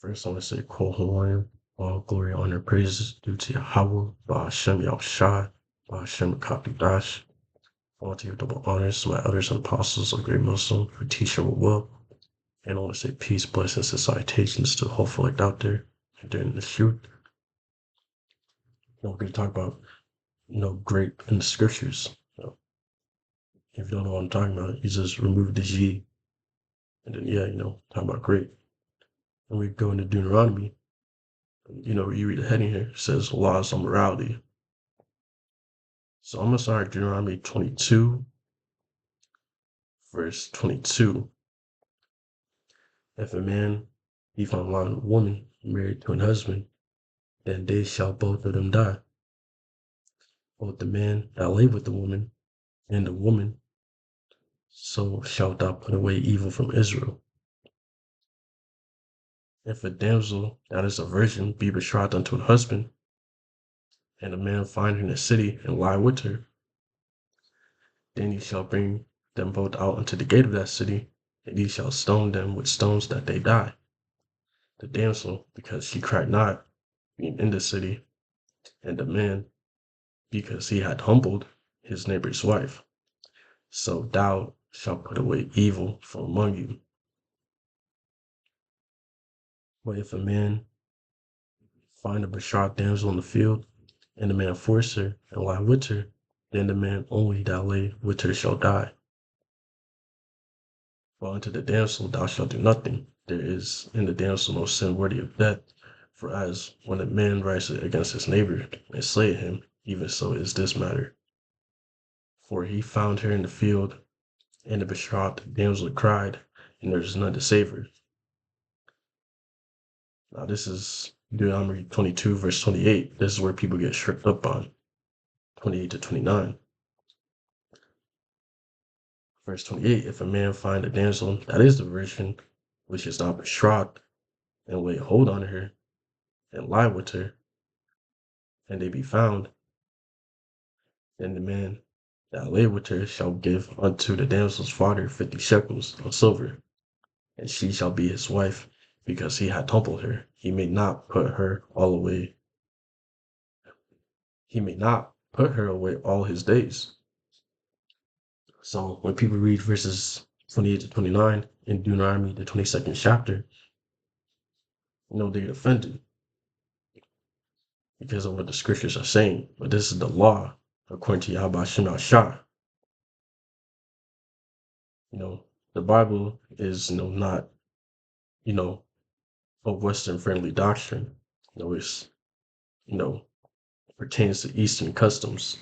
First, I want to say, Kol Hawaiian, all glory, honor, praises due to Yahweh, Ba'ashem Yahushai, Ba'ashem Dash. I want to give double honors to my elders and apostles of Great Muslim who teach with will. And I want to say peace, blessings, and salutations to the whole folk out there and during the shoot. We're going to talk about, grape in the scriptures. If you don't know what I'm talking about, you just remove the G and then, talk about grape. And we go into Deuteronomy. You read the heading here, it says laws on morality. So I'm going to start Deuteronomy 22, verse 22. If a man be found lying with a woman married to an husband, then they shall both of them die. Both the man that lay with the woman and the woman, so shalt thou put away evil from Israel. If a damsel that is a virgin be betrothed unto an husband, and a man find her in the city and lie with her, then he shall bring them both out unto the gate of that city, and he shall stone them with stones that they die. The damsel, because she cried not, being in the city, and the man, because he had humbled his neighbor's wife. So thou shalt put away evil from among you. But if a man find a betrothed damsel in the field, and the man force her and lie with her, then the man only that lay with her shall die. But unto the damsel thou shalt do nothing. There is in the damsel no sin worthy of death. For as when a man riseth against his neighbor and slayeth him, even so is this matter. For he found her in the field, and the betrothed damsel cried, and there is none to save her. Now this is Deuteronomy 22, verse 28. This is where people get tripped up on. 28 to 29. Verse 28, if a man find a damsel that is the virgin, which is not betrothed, and lay hold on her, and lie with her, and they be found, then the man that lay with her shall give unto the damsel's father 50 shekels of silver, and she shall be his wife, because he had humbled her. He may not put her away all his days. So when people read verses 28 to 29 in Dueteronomy, the 22nd chapter, they get offended because of what the scriptures are saying. But this is the law according to Yahweh Shem Shah. The Bible is not a Western friendly doctrine. It's pertains to Eastern customs.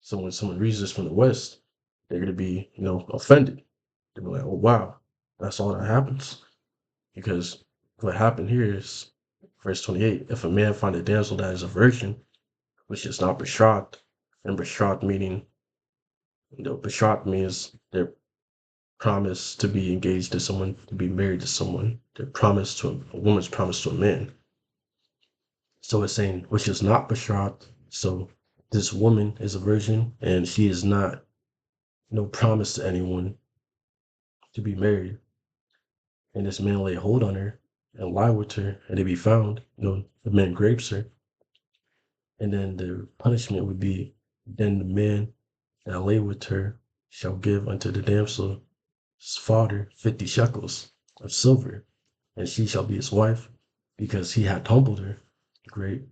So when someone reads this from the West, they're gonna be, offended. They'll be like, oh wow, that's all that happens. Because what happened here is verse 28, if a man find a damsel that is a virgin, which is not betrothed, and betrothed meaning, betrothed means they're promised to be engaged to someone, to be married to someone. They're promised to a woman's promised to a man. So it's saying, which is not betrothed. So this woman is a virgin and she is not no promise to anyone to be married. And this man lay hold on her and lie with her, and they be found. The man grapes her. And then the punishment would be, then the man that lay with her shall give unto the damsel's father 50 shekels of silver, and she shall be his wife, because he had humbled her, great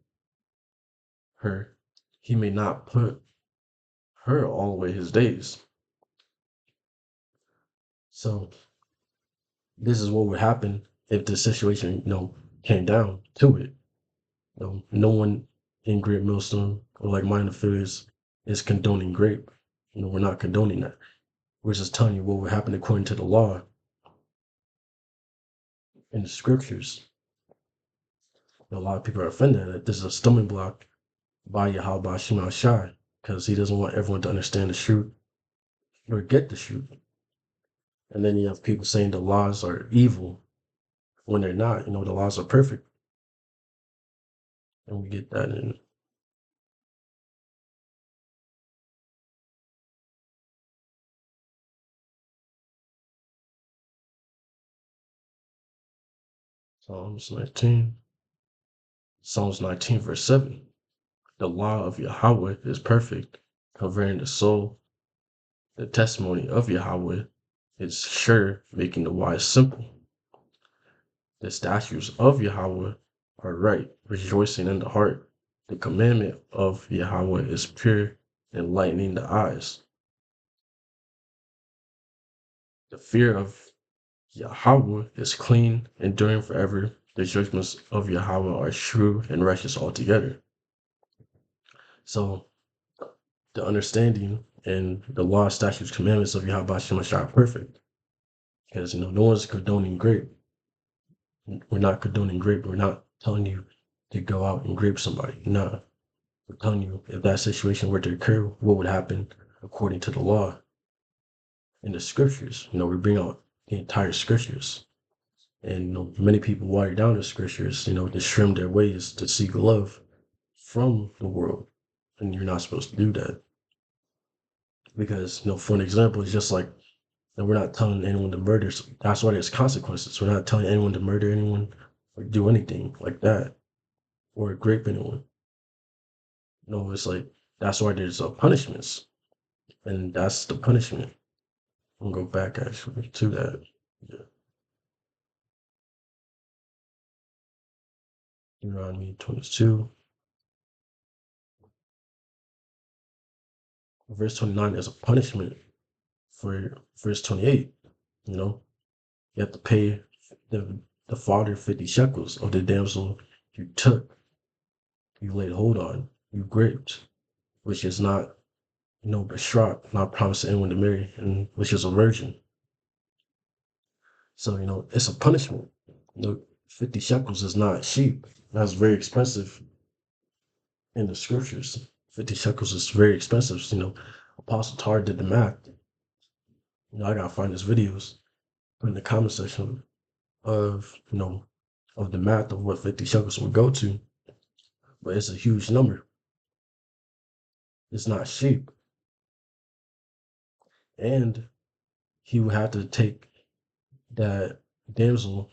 her. He may not put her all away his days. So this is what would happen if the situation, came down to it. No one in Great Millstone or like minded affiliates is condoning grape. We're not condoning that. We're just telling you what would happen according to the law in the scriptures. A lot of people are offended that this is a stumbling block by Yahweh Shema Shai, because he doesn't want everyone to understand the truth or get the truth. And then you have people saying the laws are evil when they're not. The laws are perfect. And we get that in Psalms 19. Psalms 19, verse 7. The law of Yahweh is perfect, converting the soul. The testimony of Yahweh is sure, making the wise simple. The statutes of Yahweh are right, rejoicing in the heart. The commandment of Yahweh is pure, enlightening the eyes. The fear of Yahweh is clean, enduring forever. The judgments of Yahweh are true and righteous altogether. So the understanding and the law, statutes, commandments of Yahweh Shemashah are perfect. Because no one's condoning grape. We're not condoning grape. We're not telling you to go out and grape somebody. No. We're telling you if that situation were to occur, what would happen according to the law in the scriptures. We bring out the entire scriptures. And many people water down the scriptures, to trim their ways to seek love from the world. And you're not supposed to do that. Because, for an example, it's just like we're not telling anyone to murder. That's why there's consequences. We're not telling anyone to murder anyone or do anything like that or grape anyone. No, it's like that's why there's punishments. And that's the punishment. I'm gonna go back actually to that. Yeah. Deuteronomy 22. Verse 29 is a punishment for verse 28. You have to pay the father 50 shekels of the damsel you took, you laid hold on, you graped, which is not, betrothed, not promised to anyone to marry, and which is a virgin. So, it's a punishment. 50 shekels is not cheap. That's very expensive in the scriptures. 50 shekels is very expensive. Apostle Tar did the math. I gotta find his videos, put in the comment section of, of the math of what 50 shekels would go to. But it's a huge number. It's not cheap. And he would have to take that damsel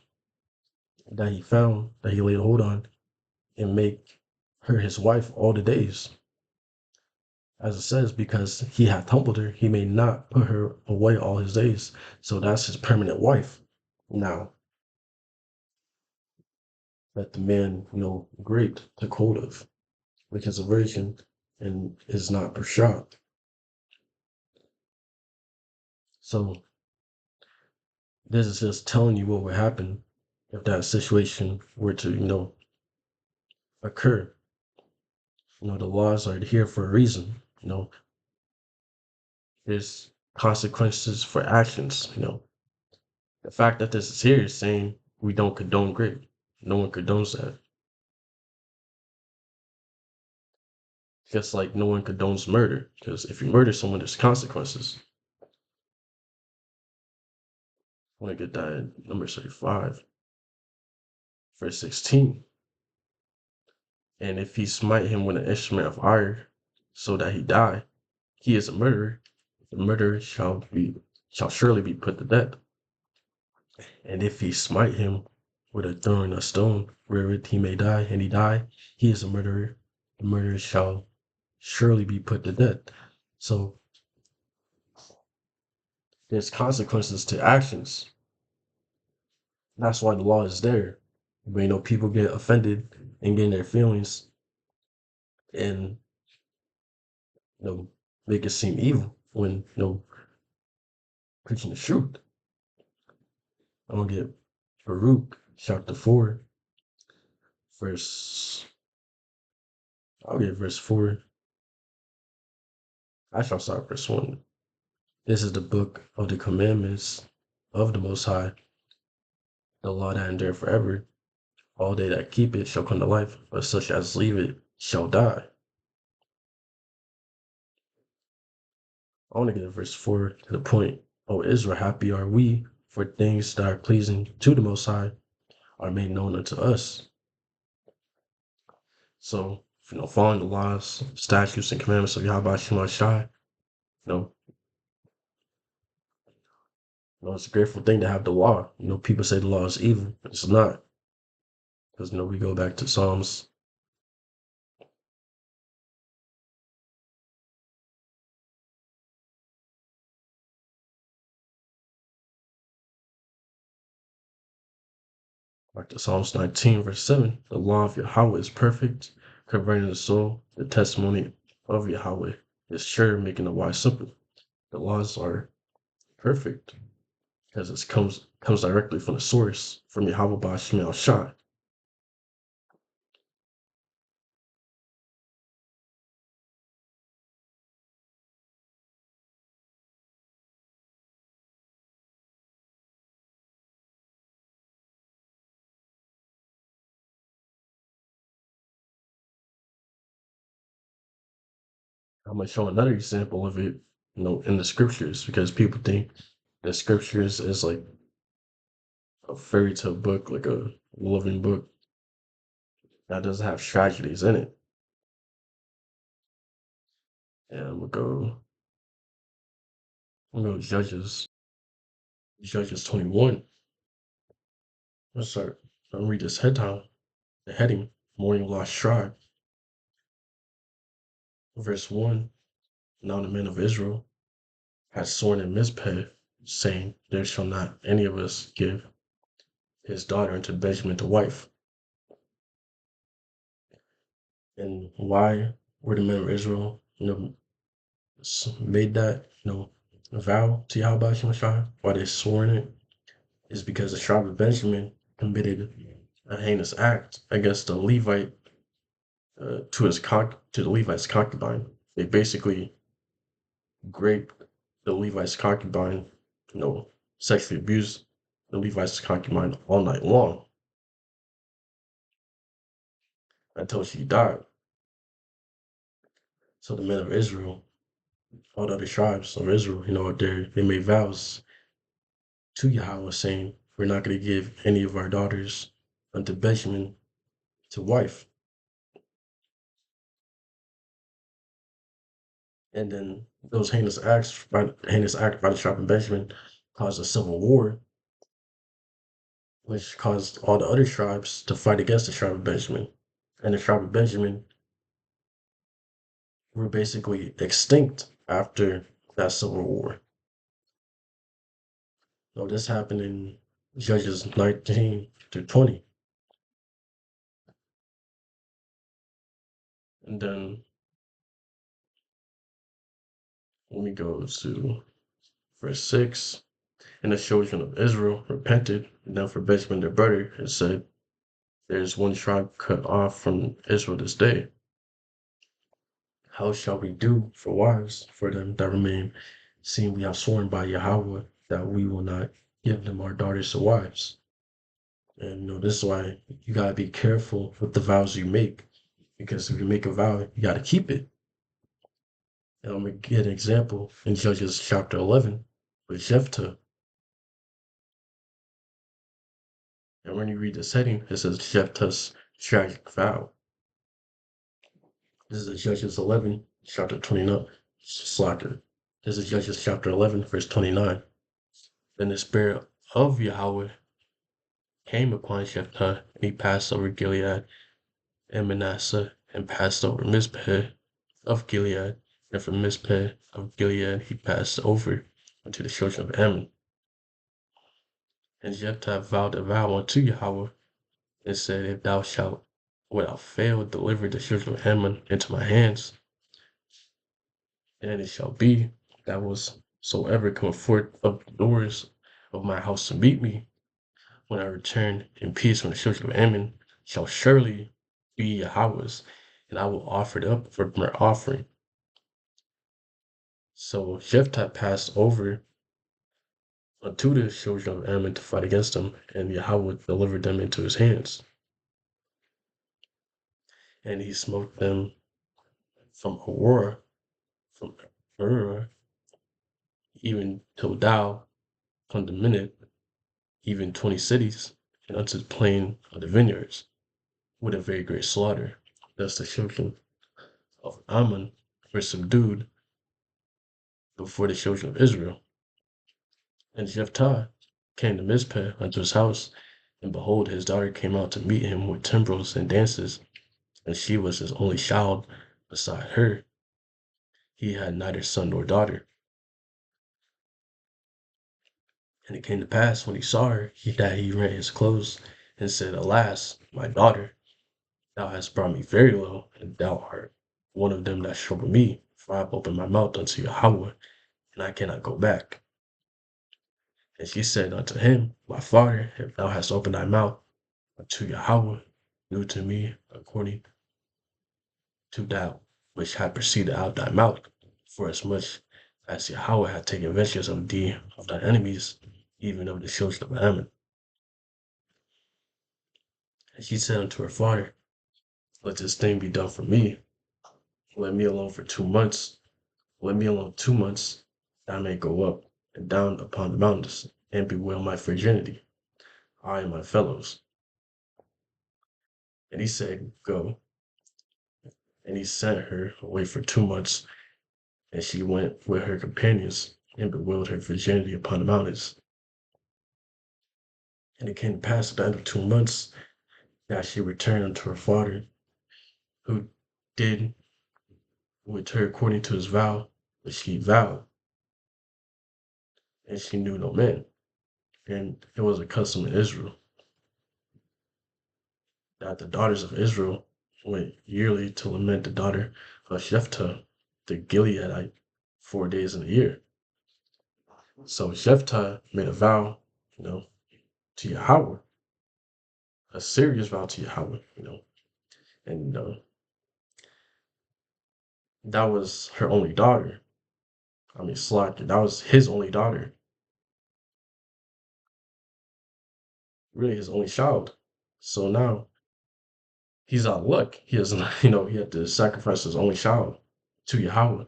that he found, that he laid hold on, and make her his wife all the days. As it says, because he hath humbled her, he may not put her away all his days. So that's his permanent wife. Now, that the man, graped, took hold of, which is a virgin and is not betrothed. So this is just telling you what would happen if that situation were to, occur. The laws are here for a reason. There's consequences for actions. The fact that this is here is saying we don't condone rape. No one condones that. Just like no one condones murder, because if you murder someone, there's consequences. I want to get that in number 35, verse 16. And if he smite him with an instrument of iron, so that he die, he is a murderer. The murderer shall surely be put to death. And if he smite him with a throwing a stone, wherewith he may die, and he die, he is a murderer. The murderer shall surely be put to death. So there's consequences to actions. That's why the law is there. But people get offended and get in their feelings and make it seem evil when preaching the truth. I'm gonna get Baruch chapter 4, verse I'll get verse 4. I shall start verse 1. This is the book of the commandments of the Most High, the law that endure forever. All they that keep it shall come to life, but such as leave it shall die. I want to get to verse 4 to the point. O Israel, happy are we, for things that are pleasing to the Most High are made known unto us. So, following the laws, statutes, and commandments of Yahweh Shemashai, it's a grateful thing to have the law. People say the law is evil, but it's not. Because we go back to Psalms, back to Psalms 19, verse 7. The law of Yahweh is perfect, converting the soul. The testimony of Yahweh is sure, making the wise simple. The laws are perfect because it comes directly from the source, from Yahweh by Shemel Shai. I'm gonna show another example of it, in the scriptures, because people think the scriptures is like a fairy tale book, like a living book that doesn't have tragedies in it. And I'm gonna go Judges 21. Let's start. I'm gonna read this the heading, Mourning Lost Tribe, verse 1. Now the men of Israel had sworn in Mizpeh, saying, there shall not any of us give his daughter unto Benjamin to wife. And why were the men of Israel, made that, vow to Yahweh Shai, why they swore in it, is because the tribe of Benjamin committed a heinous act against the Levite, to the Levite's concubine. They basically raped the Levite's concubine, you know, sexually abused the Levite's concubine all night long until she died. So the men of Israel, all the other tribes of Israel, they made vows to Yahweh saying, we're not going to give any of our daughters unto Benjamin to wife. And then those heinous act by the tribe of Benjamin caused a civil war, which caused all the other tribes to fight against the tribe of Benjamin. And the tribe of Benjamin were basically extinct after that civil war. So this happened in Judges 19 to 20. And then let me go to verse 6. And the children of Israel repented, and then for Benjamin their brother, and said, there is one tribe cut off from Israel this day. How shall we do for wives for them that remain, seeing we have sworn by Yahweh that we will not give them our daughters to wives? And this is why you gotta be careful with the vows you make, because if you make a vow, you gotta keep it. And I'm gonna get an example in Judges chapter 11 with Jephthah. And when you read this heading, it says Jephthah's tragic vow. This is Judges 11, chapter 29. Slacker. This is Judges chapter 11, verse 29. Then the spirit of Yahweh came upon Jephthah, and he passed over Gilead and Manasseh, and passed over Mizpeh of Gilead, and from Mizpeh of Gilead he passed over unto the children of Ammon. And Jephthah vowed a vow unto Yahweh, and said, if thou shalt without fail deliver the children of Ammon into my hands, and it shall be that whatsoever come forth of the doors of my house to meet me, when I return in peace from the children of Ammon, shall surely be Yahweh's, and I will offer it up for my offering. So Jephthah passed over unto the children of Ammon to fight against them, and Yahweh delivered them into his hands. And he smote them from Aurora, from Aurora, even till Dow, Condemned, even 20 cities, and unto the plain of the vineyards, with a very great slaughter. Thus the children of Ammon were subdued before the children of Israel. And Jephthah came to Mizpeh unto his house, And behold, his daughter came out to meet him with timbrels and dances, and she was his only child. Beside her, he had neither son nor daughter. And it came to pass when he saw her, that he rent his clothes and said, Alas, my daughter, thou hast brought me very low, and thou art one of them that trouble me. For I have opened my mouth unto Yahweh, and I cannot go back. And she said unto him, My father, if thou hast opened thy mouth unto Yahweh, do to me according to that which had proceeded out of thy mouth. For as much as Yahweh had taken vengeance of thee, of thy enemies, even of the children of Ammon. And she said unto her father, Let this thing be done for me. Let me alone for 2 months. Let me alone 2 months, that I may go up and down upon the mountains, and bewail my virginity, I and my fellows. And he said, Go. And he sent her away for 2 months, and she went with her companions and bewailed her virginity upon the mountains. And it came to pass at the end of 2 months that she returned unto her father, who did with her according to his vow, which he vowed, and she knew no man. And it was a custom in Israel that the daughters of Israel went yearly to lament the daughter of Shephah, the Gileadite, 4 days in a year. So Shephah made a vow, to Yahweh, a serious vow to Yahweh, and that was her only daughter. I mean, Slack, that was his only daughter, really his only child. So now he's out of luck. He has, he had to sacrifice his only child to Yahweh.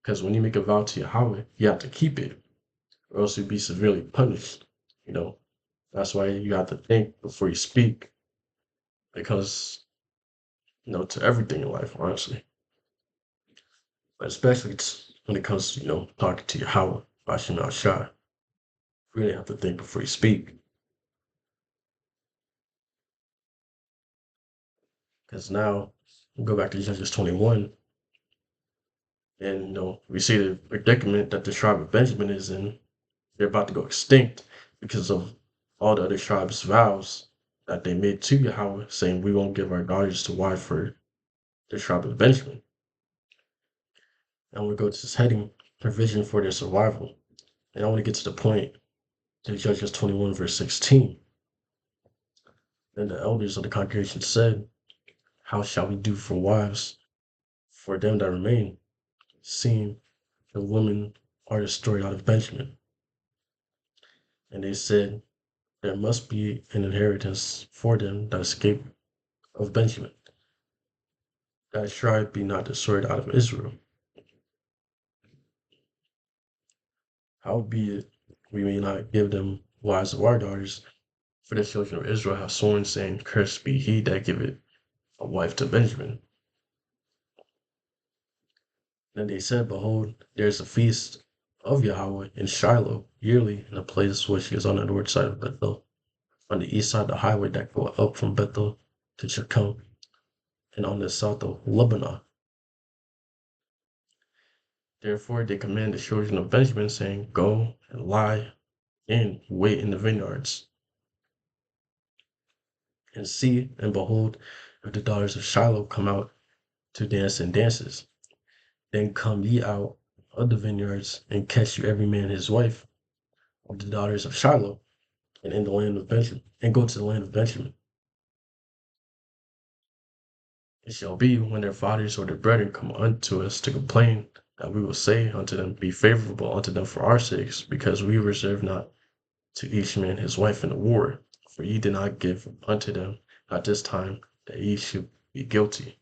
Because when you make a vow to Yahweh, you have to keep it, or else you'd be severely punished. You know, that's why you have to think before you speak, because, to everything in life, honestly. But especially when it comes to, talking to Yahweh, Bashim al Shah, you really have to think before you speak. Because now, we go back to Judges 21, and, we see the predicament that the tribe of Benjamin is in. They're about to go extinct because of all the other tribes' vows that they made to Yahweh, saying, We won't give our daughters to wife for the tribe of Benjamin. And we go to this heading, provision for their survival. And I want to get to the point in Judges 21, verse 16. Then the elders of the congregation said, How shall we do for wives for them that remain, seeing the women are destroyed out of Benjamin? And they said, There must be an inheritance for them that escape of Benjamin, that tribe be not destroyed out of Israel. Howbeit, we may not give them wives of our daughters, for the children of Israel have sworn, saying, Cursed be he that giveth a wife to Benjamin. Then they said, Behold, there is a feast of Yahweh in Shiloh yearly in a place which is on the north side of Bethel, on the east side of the highway that goeth up from Bethel to Shechem, and on the south of Lebanon. Therefore they command the children of Benjamin, saying, Go and lie in wait in the vineyards, and see, and behold, if the daughters of Shiloh come out to dance in dances, then come ye out of the vineyards, and catch you every man his wife of the daughters of Shiloh, and in the land of Benjamin, and go to the land of Benjamin. It shall be when their fathers or their brethren come unto us to complain, that we will say unto them, Be favorable unto them for our sakes, because we reserve not to each man his wife in the war, for ye did not give unto them at this time, that ye should be guilty.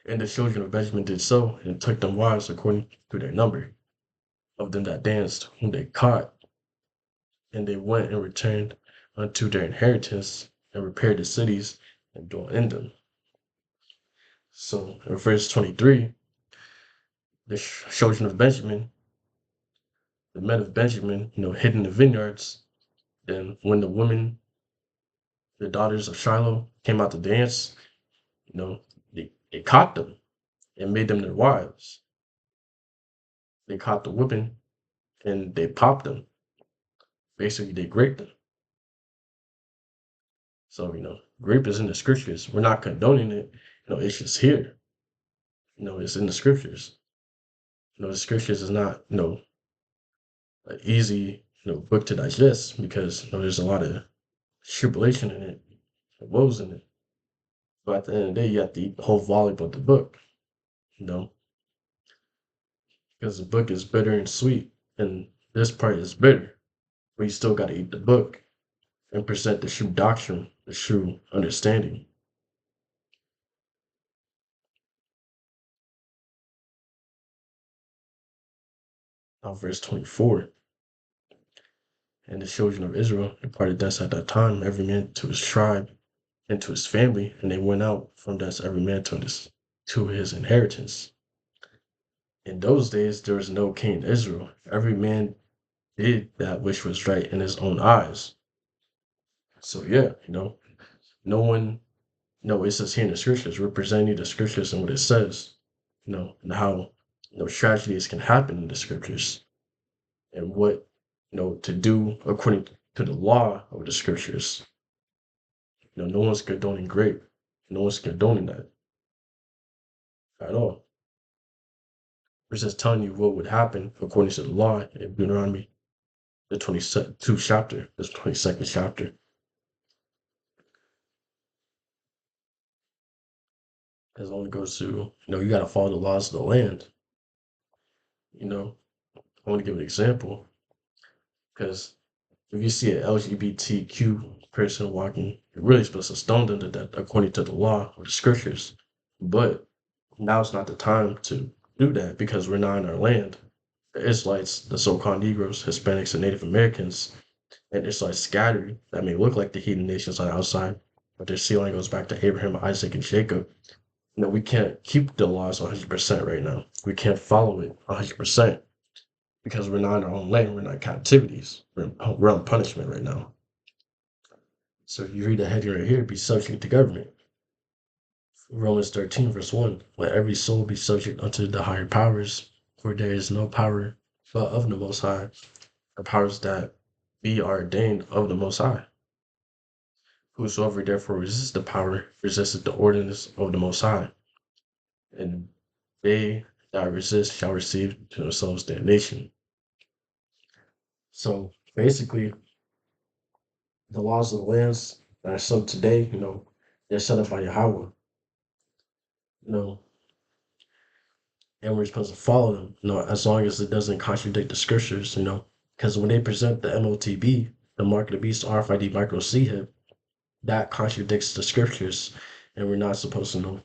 And the children of Benjamin did so, and took them wives according to their number, of them that danced, whom they caught. And they went and returned unto their inheritance, and repaired the cities, and dwelt in them. So in verse 23, the children of Benjamin, the men of Benjamin, hid in the vineyards, And when the women, the daughters of Shiloh, came out to dance, you know, they caught them and made them their wives. They caught the women and they popped them. Basically, they raped them. So, rape is in the scriptures. We're not condoning it. It's just here. It's in the scriptures. The scriptures is not, an easy, book to digest because there's a lot of tribulation in it, woes in it. But at the end of the day, you have to eat the whole volume of the book, you know, because the book is bitter and sweet, and this part is bitter. But you still got to eat the book and present the true doctrine, the true understanding. Now, verse 24, and the children of Israel departed thence at that time, every man to his tribe and to his family, and they went out from thence every man to his inheritance. In those days, there was no king in Israel. Every man did that which was right in his own eyes. So yeah, no one, no, it says here in the scriptures, we're presenting the scriptures and what it says, and how, tragedies can happen in the scriptures and what, to do according to the law of the scriptures. No one's condoning grape. No one's condoning that at all. We're just telling you what would happen according to the law in Deuteronomy, the 22nd chapter, the 22nd chapter. As only goes to, you got to follow the laws of the land. I want to give an example because if you see an LGBTQ person walking, you're really supposed to stone them to death according to the law or the scriptures. But now's not the time to do that because we're not in our land. The Israelites, the so-called Negroes, Hispanics, and Native Americans, and Israelites scattered that may look like the heathen nations on the outside, but their sealing goes back to Abraham, Isaac, and Jacob. We can't keep the laws 100% right now. We can't follow it 100% because we're not in our own land. We're not in captivities. We're on punishment right now. So if you read the heading right here, be subject to government. Romans 13, verse 1. Let every soul be subject unto the higher powers, for there is no power but of the Most High, the powers that be are ordained of the Most High. Whosoever therefore resists the power resisteth the ordinance of the Most High, and they that resist shall receive to themselves damnation. So basically, the laws of the lands that are set today, they're set up by Yahweh, you know, and we're supposed to follow them, as long as it doesn't contradict the scriptures, because when they present the MOTB, the mark of the beast, RFID micro C hip, that contradicts the scriptures, and we're not supposed to,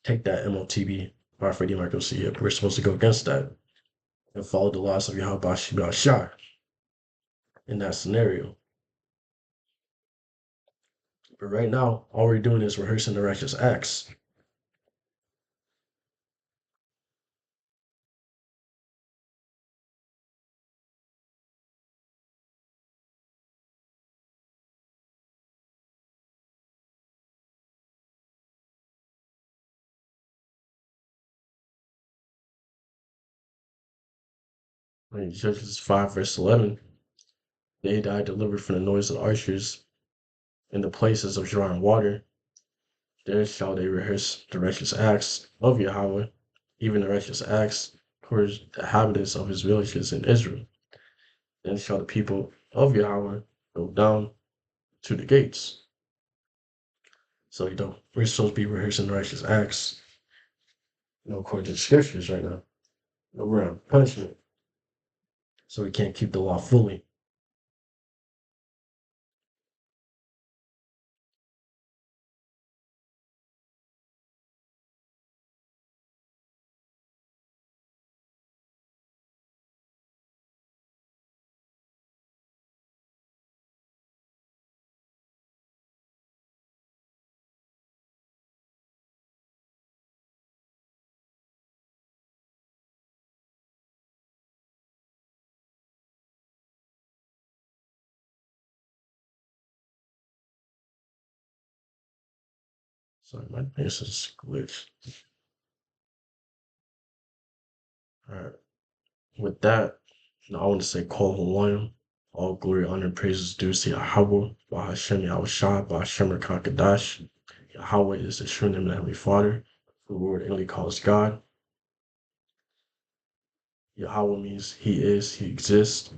take that MOTB, RFID micro C hip. We're supposed to go against that and follow the laws of Yahweh Shah in that scenario. But right now, all we're doing is rehearsing the righteous acts. In Judges 5, verse 11, they that I delivered from the noise of the archers in the places of drawing water, there shall they rehearse the righteous acts of Yahweh, even the righteous acts towards the inhabitants of his villages in Israel. Then shall the people of Yahweh go down to the gates. So, we're supposed to be rehearsing the righteous acts, according to the scriptures right now. We're on punishment, so we can't keep the law fully. Sorry, my face is glitched. All right. With that, I want to say, Call Hawaiian. All glory, honor, and praises due to Yahweh, Bahashem, Yahushua, Bahashem, Rakakadash. Yahweh is the true name of the Heavenly Father, who the word Italy calls God. Yahweh means He is, He exists.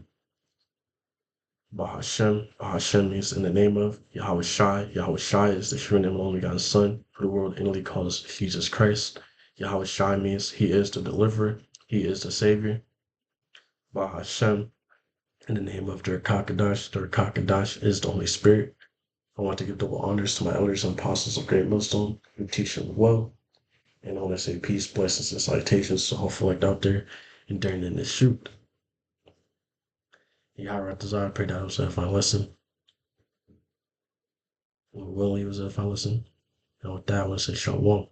Bahashem means in the name of. Yahweh Shai is the true name of the only God's Son, who the world Italy calls Jesus Christ. Yahweh Shai means He is the deliverer, He is the Savior. Bahashem, in the name of Dueteronomy is the Holy Spirit. I want to give double honors to my elders and apostles of Great Millstone who teach them well. And I want to say peace, blessings, and salutations to all select out there and during in this shoot. Yahweh desire, pray that I was edifying lesson. Will he was edifying lesson. And with that, I want to say shalom.